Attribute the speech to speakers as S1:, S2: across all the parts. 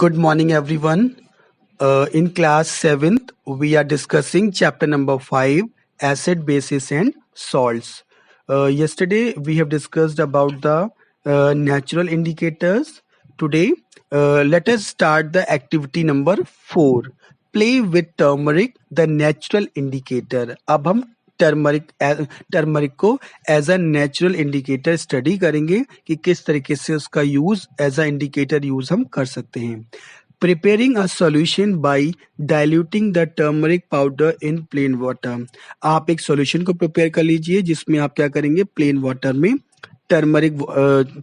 S1: Good morning, everyone. In class 7th, we are discussing chapter number 5, acid, bases, and salts. Yesterday, we have discussed about the natural indicators. Today, let us start the activity number 4. Play with turmeric, the natural indicator. अब हम turmeric को as a natural indicator study करेंगे कि किस तरीके से उसका use as a indicator use हम कर सकते हैं. Preparing a solution by diluting the turmeric powder in plain water. आप एक सॉल्यूशन को प्रिपेयर कर लीजिए जिसमें आप क्या करेंगे, प्लेन वाटर में टर्मरिक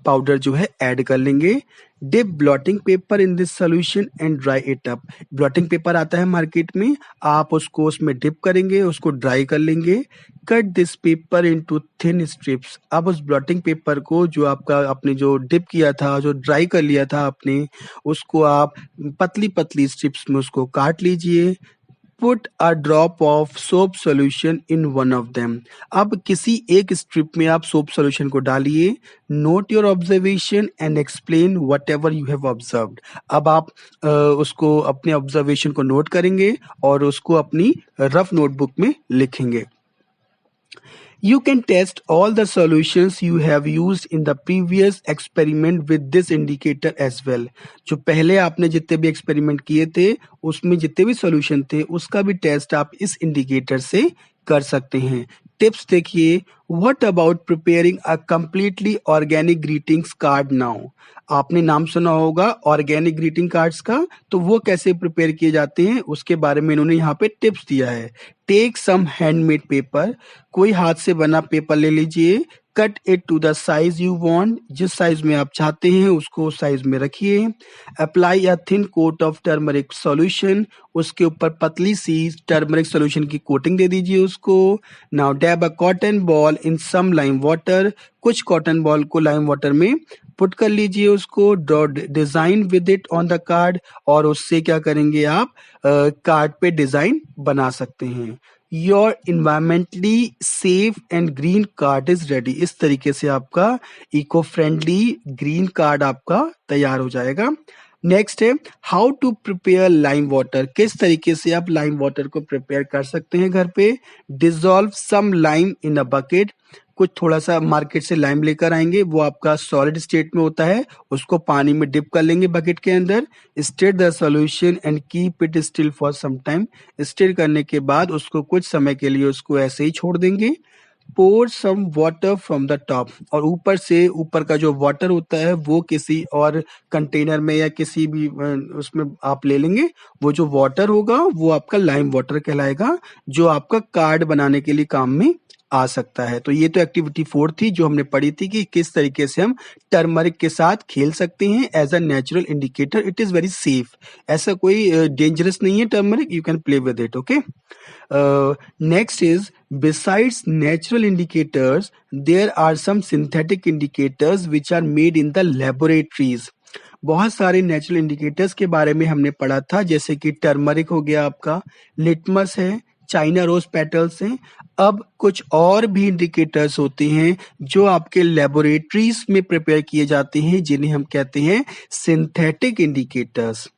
S1: पाउडर जो है ऐड कर लेंगे. Dip blotting paper in this solution and dry it up. Blotting paper आता है मार्केट में, आप उसको उसमें डिप करेंगे, उसको ड्राई कर लेंगे. Cut this paper into thin strips. अब उस ब्लॉटिंग पेपर को जो आपने जो डिप किया था, जो ड्राई कर लिया था आपने, उसको आप पतली पतली स्ट्रिप्स में उसको काट लीजिए. Put a drop of soap solution in one of them. अब किसी एक स्ट्रिप में आप सोप सॉल्यूशन को डालिए. Not your observation and explain what ever you have observed. अब आप उसको अपने ऑब्जर्वेशन को नोट करेंगे और उसको अपनी रफ नोटबुक में लिखेंगे. You can test all the solutions you have used in the previous experiment with this indicator as well. जो पहले आपने जितने भी एक्सपेरिमेंट किए थे उसमें जितने भी सॉल्यूशन थे उसका भी टेस्ट आप इस इंडिकेटर से कर सकते हैं. टिप्स देखिए. What about preparing a completely organic greetings card now. आपने नाम सुना होगा ऑर्गेनिक ग्रीटिंग कार्ड्स का, तो वो कैसे प्रिपेयर किए जाते हैं उसके बारे में इन्होंने यहाँ पे टिप्स दिया है. Take some handmade paper. कोई हाथ से बना पेपर ले लीजिए. Cut it to the size you want. जिस साइज में आप चाहते हैं उसको उस साइज में रखिए. Apply a thin coat of turmeric solution. उसके ऊपर पतली सी टर्मरिक सॉल्यूशन की कोटिंग दे दीजिए उसको. Now dab a cotton ball in some lime water. कुछ कॉटन बॉल को लाइम वाटर में पुट कर लीजिए उसको. Draw design with it on the card. और उससे क्या करेंगे आप कार्ड पे डिजाइन बना सकते हैं. Your environmentally safe and green card is ready. इस तरीके से आपका इको फ्रेंडली ग्रीन कार्ड आपका तैयार हो जाएगा. नेक्स्ट है how to prepare lime water. किस तरीके से आप लाइम वाटर को प्रिपेयर कर सकते हैं घर पे. Dissolve some lime in a bucket. कुछ थोड़ा सा मार्केट से लाइम लेकर आएंगे, वो आपका सॉलिड स्टेट में होता है, उसको पानी में डिप कर लेंगे बकेट के अंदर. Stir the solution and keep it still for some time. Stir करने के बाद उसको कुछ समय के लिए उसको ऐसे ही छोड़ देंगे. Pour some water from the top. और ऊपर से ऊपर का जो वाटर होता है वो किसी और कंटेनर में या किसी भी उसमें आप ले लेंगे. वो जो वाटर होगा वो आपका लाइम वाटर कहलाएगा, जो आपका कार्ड बनाने के लिए काम में आ सकता है. तो ये तो एक्टिविटी 4 थी जो हमने पढ़ी थी कि किस तरीके से हम टर्मरिक के साथ खेल सकते हैं as a natural indicator. It is very safe. ऐसा कोई डेंजरस नहीं है turmeric. You can play with it. Okay. Next is besides natural indicators, there are some synthetic indicators which are made in the laboratories. बहुत सारे natural indicators के बारे में हमने पढ़ा था, जैसे कि टर्मरिक हो गया आपका, लिटमस है, चाइना रोज पेटल्स हैं. अब कुछ और भी इंडिकेटर्स होते हैं जो आपके लेबोरेटरीज में प्रिपेयर किए जाते हैं, जिन्हें हम कहते हैं synthetic indicators.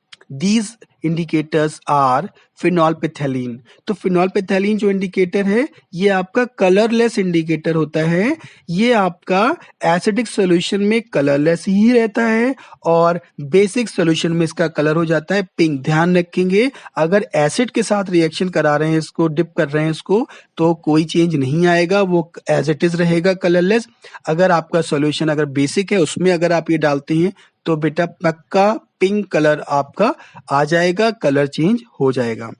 S1: These indicators are phenolphthalein. तो phenolphthalein जो इंडिकेटर है ये आपका कलरलेस इंडिकेटर होता है. ये आपका एसिडिक सॉल्यूशन में कलरलेस ही रहता है और बेसिक सॉल्यूशन में इसका कलर हो जाता है पिंक. ध्यान रखेंगे अगर एसिड के साथ रिएक्शन करा रहे हैं, इसको डिप कर रहे हैं इसको, तो कोई चेंज नहीं आएगा, वो एज इट इज रहेगा कलरलेस. अगर आपका सॉल्यूशन अगर बेसिक है उसमें अगर आप ये डालते हैं तो बेटा पक्का पिंक कलर आपका आ जाएगा, कलर चेंज हो जाएगा.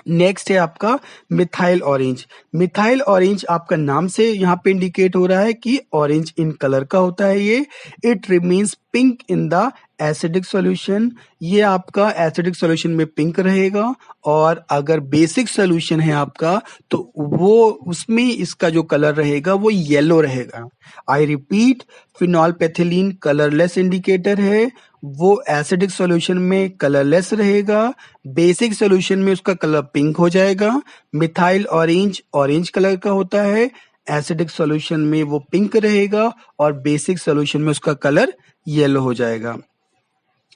S1: नेक्स्ट है आपका मिथाइल ऑरेंज. मिथाइल ऑरेंज आपका नाम से यहाँ पे इंडिकेट हो रहा है कि ऑरेंज इन कलर का होता है ये. It remains pink in the acidic solution. ये आपका एसिडिक सॉल्यूशन में पिंक रहेगा और अगर बेसिक सॉल्यूशन है आपका तो वो उसमें इसका जो कलर रहेगा वो येलो रहेगा. आई रिपीट, फिनोल्फेथिलीन कलरलेस इंडिकेटर है, वो एसिडिक सॉल्यूशन में कलरलेस रहेगा, बेसिक सॉल्यूशन में उसका कलर पिंक हो जाएगा. मिथाइल ऑरेंज ऑरेंज कलर का होता है, एसिडिक सॉल्यूशन में वो पिंक रहेगा और बेसिक सॉल्यूशन में उसका कलर येलो हो जाएगा.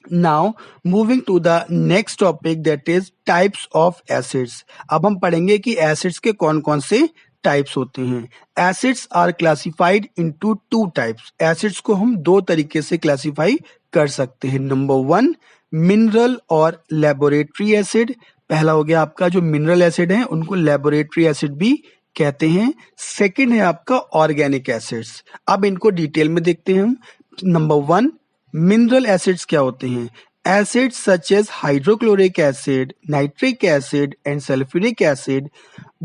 S1: Now moving to the next topic that is types of acids. अब हम पढ़ेंगे कि एसिड्स के कौन कौन से टाइप्स होते हैं। Acids are classified into two types. Acids को हम दो तरीके से क्लासिफाई कर सकते हैं। नंबर वन, मिनरल और लेबोरेटरी एसिड। पहला हो गया आपका जो मिनरल एसिड है उनको लेबोरेटरी एसिड भी कहते हैं। सेकंड है आपका ऑर्गेनिक एसिड्स। अब इनको डिटेल में देखते हैं हम। नंबर वन, मिनरल एसिड्स क्या होते हैं? Acids such as hydrochloric acid, nitric acid and sulphuric acid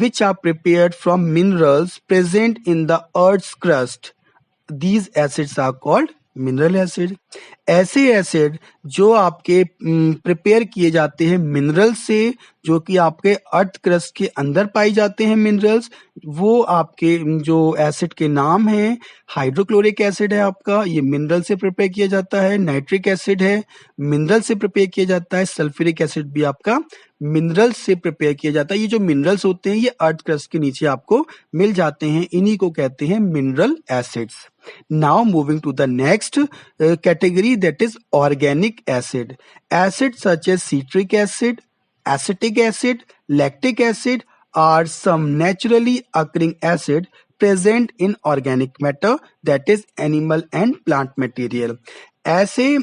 S1: which are prepared from minerals present in the earth's crust. These acids are called mineral acid. ऐसे acid जो आपके prepare किए जाते हैं mineral से, जो कि आपके अर्थ क्रस्ट के अंदर पाई जाते हैं मिनरल्स, वो आपके जो एसिड के नाम है, हाइड्रोक्लोरिक एसिड है आपका, ये मिनरल से प्रिपेयर किया जाता है। नाइट्रिक एसिड है, मिनरल से प्रिपेयर किया जाता है। सल्फ्यूरिक एसिड भी आपका मिनरल से प्रिपेयर किया जाता है। ये जो मिनरल्स होते हैं ये अर्थ क्रस्ट के नीचे आपको मिल जाते हैं, इन्हीं को कहते हैं mineral acids. Now moving to the next category that is organic acid. Acid such as citric acid, acetic acid, lactic acid are some naturally occurring acid present in organic matter, that is animal and plant material. ऐसे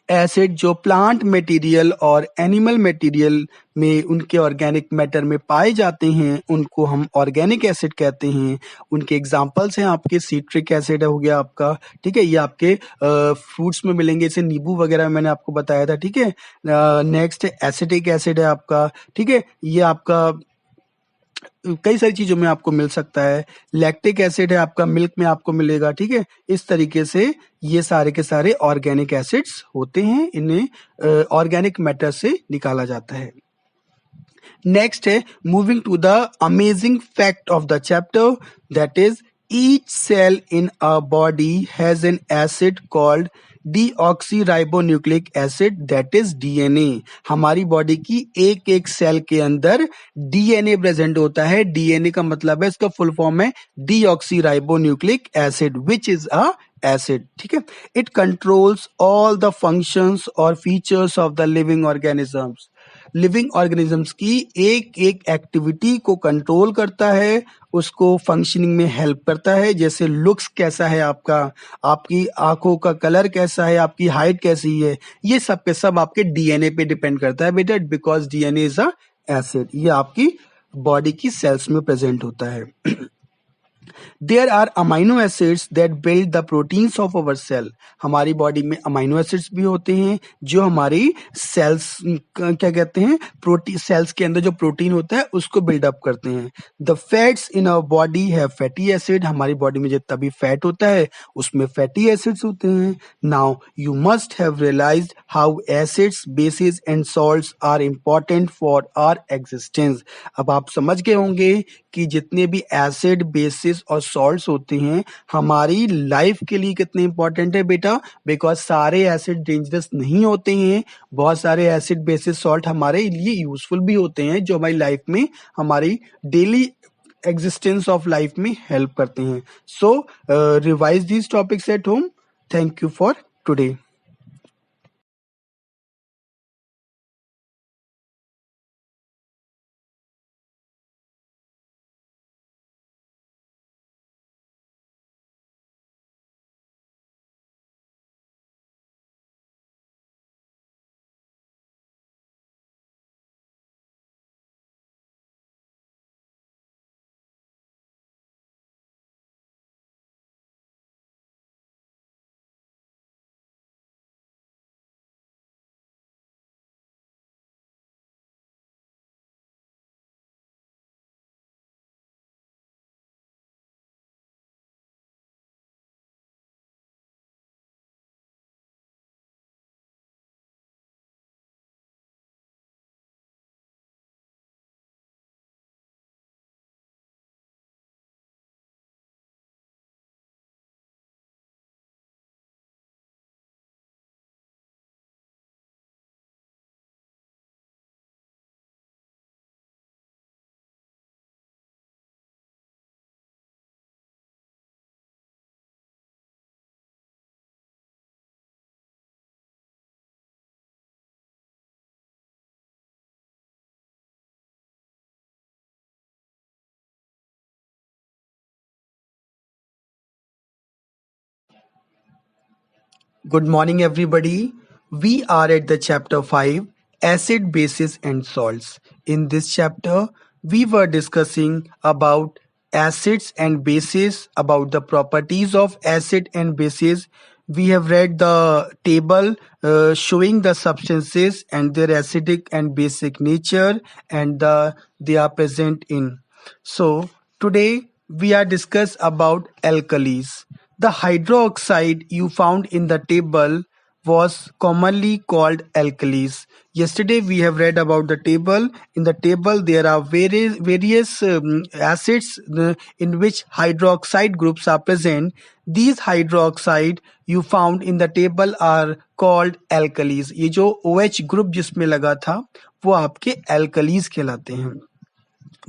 S1: acid जो plant material और animal material में उनके organic matter में पाए जाते हैं उनको हम ऑर्गेनिक एसिड कहते हैं। उनके एग्जांपल्स हैं आपके सिट्रिक एसिड हो गया आपका, ठीक है, ये आपके फ्रूट्स में मिलेंगे, जैसे नींबू वगैरह मैंने आपको बताया था, ठीक है। नेक्स्ट एसिटिक एसिड है आपका, ठीक है, ये आपका कई सारी चीजों में आपको मिल सकता है। लैक्टिक एसिड है आपका, मिल्क में आपको मिलेगा, ठीक है। इस तरीके से ये सारे के सारे ऑर्गेनिक एसिड्स होते हैं, इन्हें ऑर्गेनिक मैटर से निकाला जाता है। नेक्स्ट है moving to the amazing fact of the chapter that is each cell in a body has an acid called deoxyribonucleic acid that is DNA. हमारी बॉडी की एक एक सेल के अंदर डीएनए प्रेजेंट होता है। डीएनए का मतलब है, इसका फुल फॉर्म है deoxyribonucleic acid which is a acid, ठीक है। It controls all the functions और features of the living organisms. Living organisms की एक एक एक्टिविटी को कंट्रोल करता है, उसको फंक्शनिंग में हेल्प करता है। जैसे लुक्स कैसा है आपका, आपकी आंखों का कलर कैसा है, आपकी हाइट कैसी है, ये सब के सब आपके डीएनए पे डिपेंड करता है बेटा, because DNA is a acid. ये आपकी बॉडी की सेल्स में प्रेजेंट होता है। There are amino acids that build the proteins of our cell. हमारी बॉडी में अमाइनो एसिड्स भी होते हैं जो हमारी सेल्स क्या कहते हैं, प्रोटीन, सेल्स के अंदर जो प्रोटीन होता है उसको बिल्डअप करते हैं। The fats in our body have fatty acid. हमारी बॉडी में जितना भी फैट होता है उसमें फैटी एसिड्स होते हैं। Now you must have realised how acids, bases and salts are important for our existence. अब आप समझ गए होंगे कि जितने भी एसिड, बेसिस और सॉल्ट्स होते हैं हमारी लाइफ के लिए कितने इंपॉर्टेंट है बेटा, बिकॉज सारे एसिड डेंजरस नहीं होते हैं। बहुत सारे एसिड, बेसिस, सॉल्ट हमारे लिए यूजफुल भी होते हैं, जो हमारी लाइफ में, हमारी डेली एग्जिस्टेंस ऑफ लाइफ में हेल्प करते हैं। So revise these topics at home. Thank you for today. Good morning, everybody. We are at the chapter 5 Acid, Bases, and Salts. In this chapter, we were discussing about acids and bases, about the properties of acid and bases. We have read the table showing the substances and their acidic and basic nature, and they are present in. So, today we are discuss about alkalis. The hydroxide you found in the table was commonly called alkalis. Yesterday we have read about the table. In the table there are various acids in which hydroxide groups are present. These hydroxide you found in the table are called alkalis. ये जो OH group जिसमें लगा था वो आपके alkalis कहलाते हैं.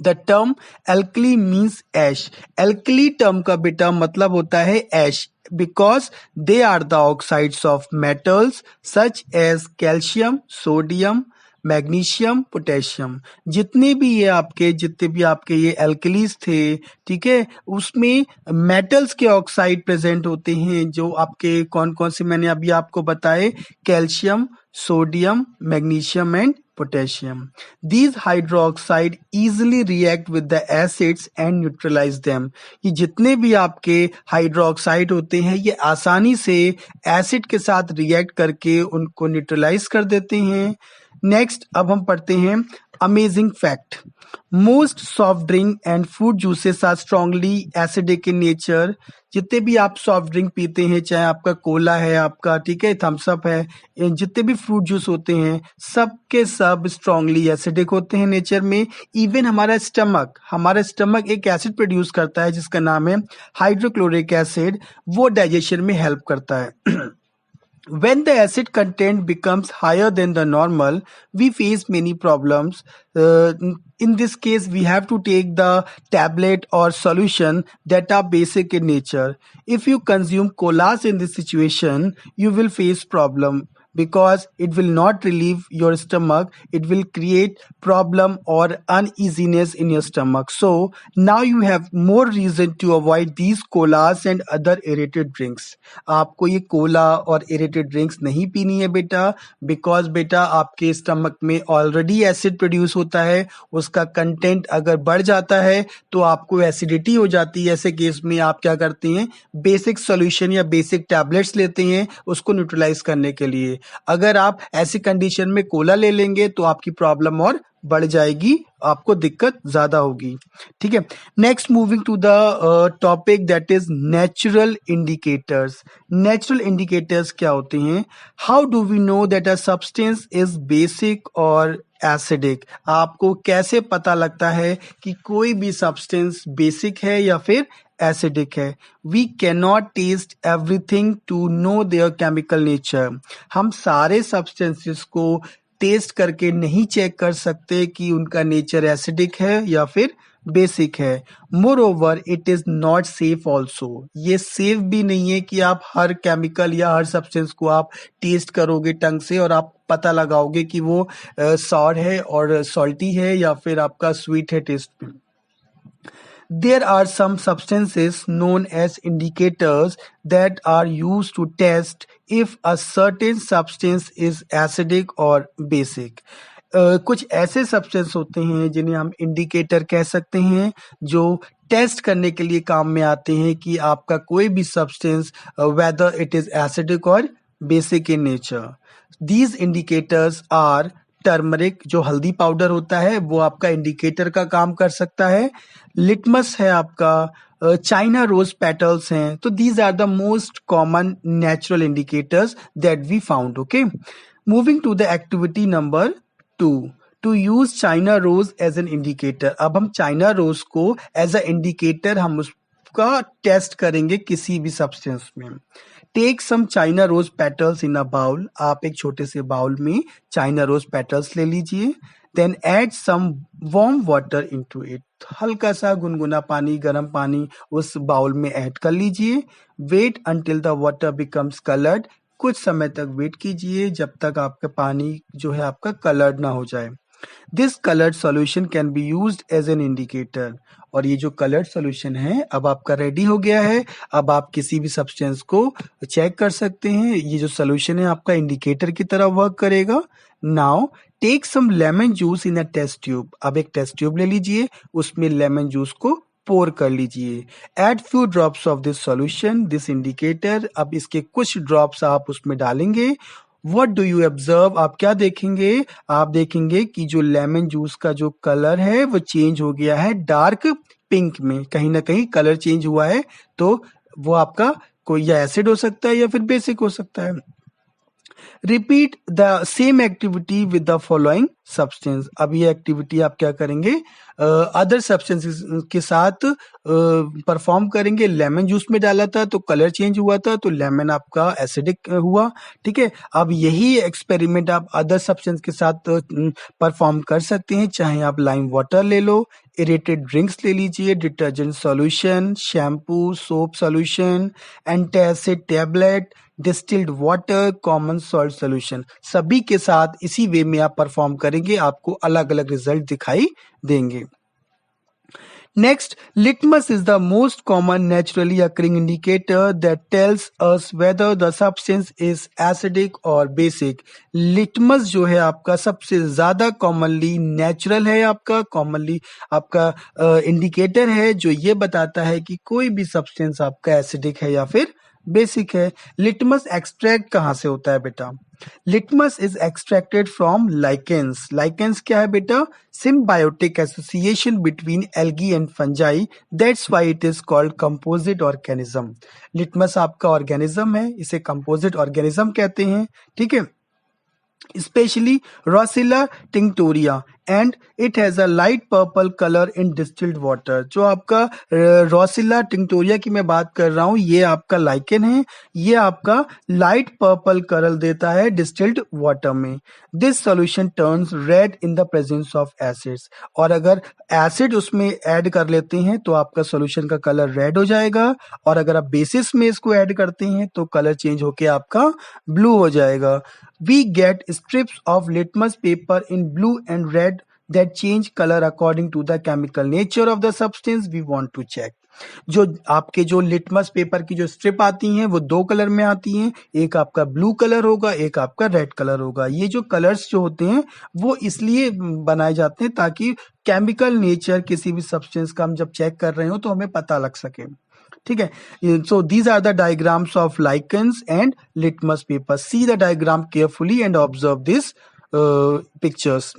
S1: The term alkali means ash. Alkali term का बेटा मतलब होता है ash, because they are the oxides of metals such as calcium, sodium, magnesium, potassium. जितने भी आपके ये एल्कलीज थे, ठीक है, उसमें मेटल्स के ऑक्साइड प्रेजेंट होते हैं जो आपके कौन कौन से मैंने अभी आपको बताए, calcium, sodium, magnesium and potassium. These hydroxide easily react with the acids and neutralize them. ये जितने भी आपके हाइड्रोक्साइड होते हैं ये आसानी से एसिड के साथ रिएक्ट करके उनको न्यूट्रलाइज कर देते हैं. नेक्स्ट अब हम पढ़ते हैं amazing fact. Most soft drink and fruit juices are strongly acidic in nature. जितने भी आप सॉफ्ट ड्रिंक पीते हैं, चाहे आपका कोला है, आपका ठीक है थम्स अप है, जितने भी फ्रूट जूस होते हैं सब के सब स्ट्रांगली एसिडिक होते हैं नेचर में. इवन हमारा स्टमक एक एसिड प्रोड्यूस करता है जिसका नाम है हाइड्रोक्लोरिक एसिड. वो डाइजेशन में हेल्प करता है. When the acid content becomes higher than the normal, we face many problems. In this case, we have to take the tablet or solution that are basic in nature. If you consume colas in this situation, you will face problem because it will not relieve your stomach. It will create problem or uneasiness in your stomach. So now you have more reason to avoid these colas and other aerated drinks. आपको ये Cola और aerated drinks नहीं पीनी है बेटा, because बेटा आपके stomach में ऑलरेडी एसिड प्रोड्यूस होता है. उसका कंटेंट अगर बढ़ जाता है तो आपको एसिडिटी हो जाती है. ऐसे केस में आप क्या करते हैं, बेसिक सॉल्यूशन या बेसिक टैबलेट्स लेते हैं उसको न्यूट्रलाइज करने के लिए. अगर आप ऐसी कंडीशन में कोला ले लेंगे तो आपकी प्रॉब्लम और बढ़ जाएगी, आपको दिक्कत ज्यादा होगी. ठीक है, next moving to the topic that is natural indicators. Natural indicators क्या होते हैं? How do we know that a substance is basic और एसिडिक? आपको कैसे पता लगता है कि कोई भी सब्सटेंस बेसिक है या फिर एसिडिक है? We can not test everything to know their chemical nature. हम सारे सब्सटेंसेस को टेस्ट करके नहीं चेक कर सकते कि उनका नेचर एसिडिक है या फिर बेसिक है. More over it is not safe also. ये सेफ भी नहीं है कि आप हर केमिकल या हर सब्सटेंस को आप टेस्ट करोगे टंग से और आप पता लगाओगे कि वो सॉर है और सॉल्टी है या फिर आपका स्वीट है टेस्ट में. There are some substances known as indicators that are used to test if a certain substance is acidic or basic. कुछ ऐसे सब्सटेंस होते हैं जिन्हें हम इंडिकेटर कह सकते हैं जो टेस्ट करने के लिए काम में आते हैं कि आपका कोई भी substance whether it is acidic और basic in nature. These indicators are turmeric, जो हल्दी पाउडर होता है वो आपका इंडिकेटर का काम कर सकता है. लिटमस है आपका, चाइना रोज पेटल्स हैं. तो these are the most common natural indicators that we found. Okay, moving to the activity number 2, to use China rose as an indicator. अब हम चाइना रोज को एज अ इंडिकेटर हम उसका test करेंगे किसी भी सब्सटेंस में. Take some China rose petals in a bowl. आप एक छोटे से बाउल में चाइना रोज पेटल्स ले लीजिए. Then add some warm water into it. हल्का सा गुनगुना पानी, गर्म पानी उस बाउल में ऐड कर लीजिए. Wait until the water becomes coloured. कुछ समय तक वेट कीजिए जब तक आपका पानी जो है आपका कलर्ड ना हो जाए. This colored solution can be used as an indicator. और ये जो कलर्ड सॉल्यूशन है अब आपका रेडी हो गया है। अब आप किसी भी सब्सटेंस को चेक कर सकते हैं। ये जो सॉल्यूशन है आपका इंडिकेटर की तरह वर्क करेगा। Now take some lemon juice in a test tube. अब एक टेस्ट ट्यूब ले लीजिए, उसमें लेमन जूस को पोर कर लीजिए। Add few drops of this solution this indicator. अब इसके कुछ ड्रॉप्स आप उसमें डालेंगे। What do you observe? आप क्या देखेंगे? आप देखेंगे कि जो लेमन जूस का जो कलर है वो चेंज हो गया है डार्क पिंक में। कहीं ना कहीं कलर चेंज हुआ है, तो वो आपका कोई या एसिड हो सकता है या फिर बेसिक हो सकता है। Repeat the same activity with the following substance. अब ये एक्टिविटी आप क्या करेंगे? अदर सब्सटेंसेस के साथ परफॉर्म करेंगे। लेमन जूस में डाला था तो कलर चेंज हुआ था, तो लेमन आपका एसिडिक हुआ। ठीक है, अब यही एक्सपेरिमेंट आप अदर सब्सटेंस के साथ परफॉर्म कर सकते हैं। चाहे आप लाइम वाटर ले लो, एरेटेड ड्रिंक्स ले लीजिए, detergent solution, shampoo, soap solution, antacid tablet, distilled water, common salt solution, सभी के साथ इसी वे में आप परफॉर्म करेंगे, आपको अलग अलग रिजल्ट दिखाई देंगे। Next, litmus is the most common naturally occurring indicator that tells us whether the substance is acidic or basic. Litmus जो है आपका सबसे ज्यादा कॉमनली नेचुरल है, आपका कॉमनली आपका इंडिकेटर है जो ये बताता है कि कोई भी सब्सटेंस आपका एसिडिक है या फिर बेसिक है। लिटमस एक्सट्रैक्ट कहाँ से होता है बेटा? Litmus is extracted from lichens. Lichens क्या है बेटा? Symbiotic association between algae and fungi, that's why it is called composite organism. Litmus आपका ऑर्गेनिज्म है, इसे कंपोजिट ऑर्गेनिज्म कहते हैं। ठीक है, especially Rossilla tinctoria, and it has a light purple color in distilled water। जो आपका रोसिला टिंक्टोरिया की मैं बात कर रहा हूँ, ये आपका लाइकेन है, ये आपका लाइट पर्पल कलर देता है डिस्टिल्ड वाटर में। This solution turns red in the presence of acids, और अगर एसिड उसमें ऐड कर लेते हैं तो आपका सॉल्यूशन का कलर रेड हो जाएगा, और अगर आप बेसिस में इसको ऐड करते हैं तो कलर चेंज होके आपका ब्लू हो जाएगा। We get strips of litmus paper in blue and red that change color according to the chemical nature of the substance we want to check। जो आपके जो लिटमस पेपर की जो स्ट्रिप आती हैं वो दो कलर में आती हैं, एक आपका ब्लू कलर होगा, एक आपका रेड कलर होगा। ये जो कलर्स जो होते हैं वो इसलिए बनाए जाते हैं ताकि केमिकल नेचर किसी भी सब्सटेंस का हम जब चेक कर रहे हो तो हमें पता लग सके। ठीक है, so these are the diagrams of lichens and litmus paper. See the diagram carefully and observe these pictures.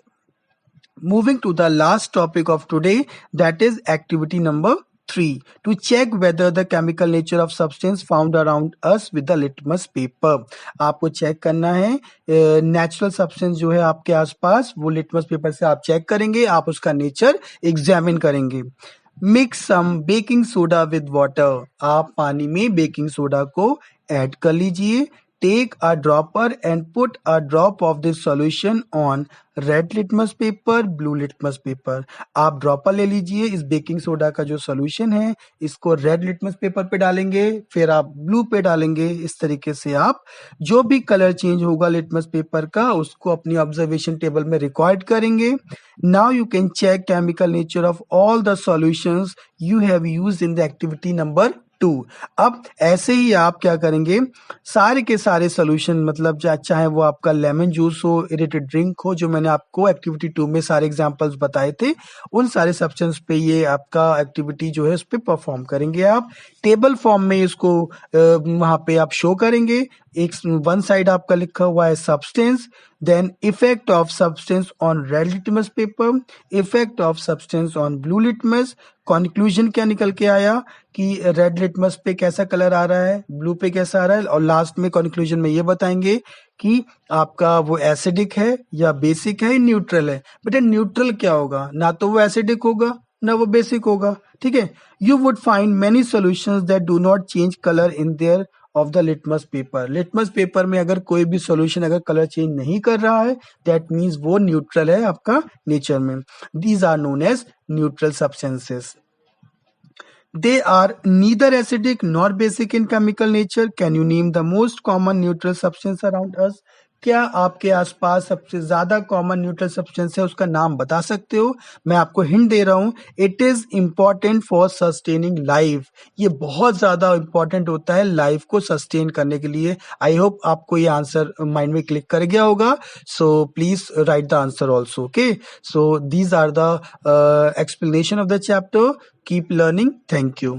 S1: Moving to the last topic of today, that is activity number 3, to check whether the chemical nature of substance found around us with the litmus paper। आपको check करना है natural substance जो है आपके आसपास, वो litmus paper से आप चेक करेंगे, आप उसका नेचर एग्जामिन करेंगे। Mix some baking soda with water. आप पानी में बेकिंग सोडा को ऐड कर लीजिए। Take a dropper and put a drop of this solution on red litmus paper, blue litmus paper. आप ड्रॉपर ले लीजिए, इस बेकिंग सोडा का जो सॉल्यूशन है इसको रेड लिटमस पेपर पे डालेंगे, फिर आप ब्लू पे डालेंगे। इस तरीके से आप जो भी कलर चेंज होगा लिटमस पेपर का उसको अपनी ऑब्जर्वेशन टेबल में रिकॉर्ड करेंगे। Now you can check chemical nature of all the solutions you have used in the activity number 2। अब ऐसे ही आप क्या करेंगे, सारे के सारे सॉल्यूशन, मतलब चाहे वो आपका लेमन जूस हो, इरेटेड ड्रिंक हो, जो मैंने आपको एक्टिविटी 2 में सारे एग्जांपल्स बताए थे, उन सारे सब्सटेंस पे ये आपका एक्टिविटी जो है उस पे परफॉर्म करेंगे। आप टेबल फॉर्म में इसको वहां पे आप शो करेंगे। एक वन साइड आपका लिखा हुआ है substance, then effect of substance on red litmus paper, effect of substance on blue litmus. Conclusion क्या निकल के आया कि रेड लिटमस पे कैसा कलर आ रहा है, ब्लू पे कैसा आ रहा है, और लास्ट में कंक्लूजन में ये बताएंगे कि आपका वो एसिडिक है या बेसिक है, न्यूट्रल है। बेटा न्यूट्रल क्या होगा? ना तो वो एसिडिक होगा ना वो बेसिक होगा। ठीक है, you would find many solutions that do not change colour in their of the litmus paper. Litmus paper में अगर कोई भी सॉल्यूशन अगर कलर चेंज नहीं कर रहा है, दैट मीन्स वो न्यूट्रल है आपका नेचर में। These are known as neutral substances. They are neither acidic nor basic in chemical nature. Can you name the most common neutral substance around us? क्या आपके आसपास सबसे ज्यादा कॉमन न्यूट्रल सब्सटेंस है, उसका नाम बता सकते हो? मैं आपको हिंट दे रहा हूँ, it is important for sustaining life. ये बहुत ज्यादा इंपॉर्टेंट होता है लाइफ को सस्टेन करने के लिए। आई होप आपको ये आंसर माइंड में क्लिक कर गया होगा। So please write the answer also. Okay, so these are the explanation of the chapter. Keep learning. Thank you.